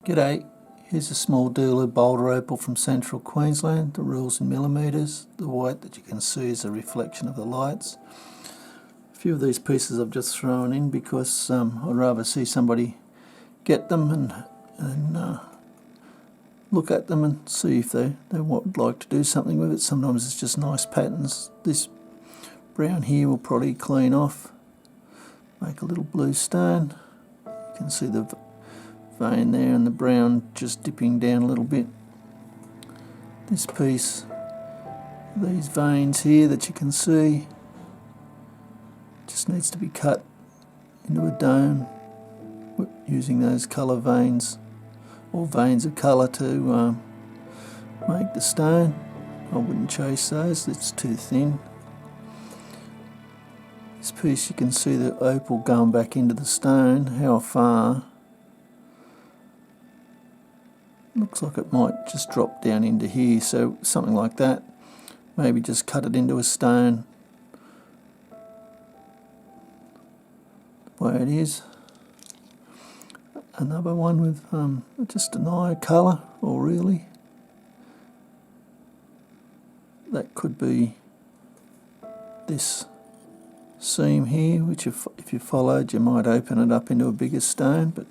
G'day, here's a small deal of Boulder Opal from central Queensland. The rule's in millimetres. The white that you can see is a reflection of the lights. A few of these pieces I've just thrown in because I'd rather see somebody get them and look at them and see if they would like to do something with it. Sometimes it's just nice patterns. This brown here will probably clean off, make a little blue stone. You can see the vein there and the brown just dipping down a little bit. This piece, these veins here that you can see, just needs to be cut into a dome using those colour veins or veins of colour to make the stone. I wouldn't chase those, it's too thin. This piece you can see the opal going back into the stone. How far? Looks like it might just drop down into here, so something like that. Maybe just cut it into a stone the way it is. Another one with just an eye colour, or really that could be this seam here, which if you followed you might open it up into a bigger stone, but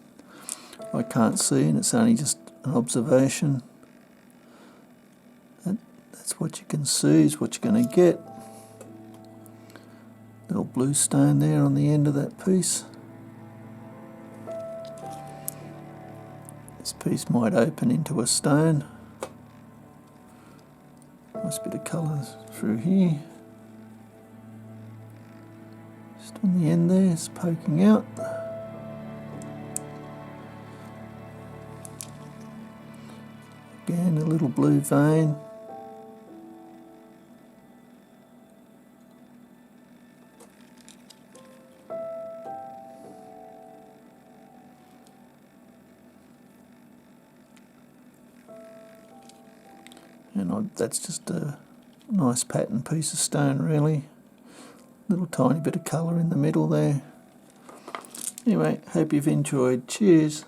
I can't see and it's only just an observation. That's what you can see is what you're going to get. Little blue stone there on the end of that piece. This piece might open into a stone. Nice bit of colour through here. Just on the end there, it's poking out. Again, a little blue vein. And that's just a nice pattern piece of stone really. Little tiny bit of colour in the middle there. Anyway, hope you've enjoyed. Cheers.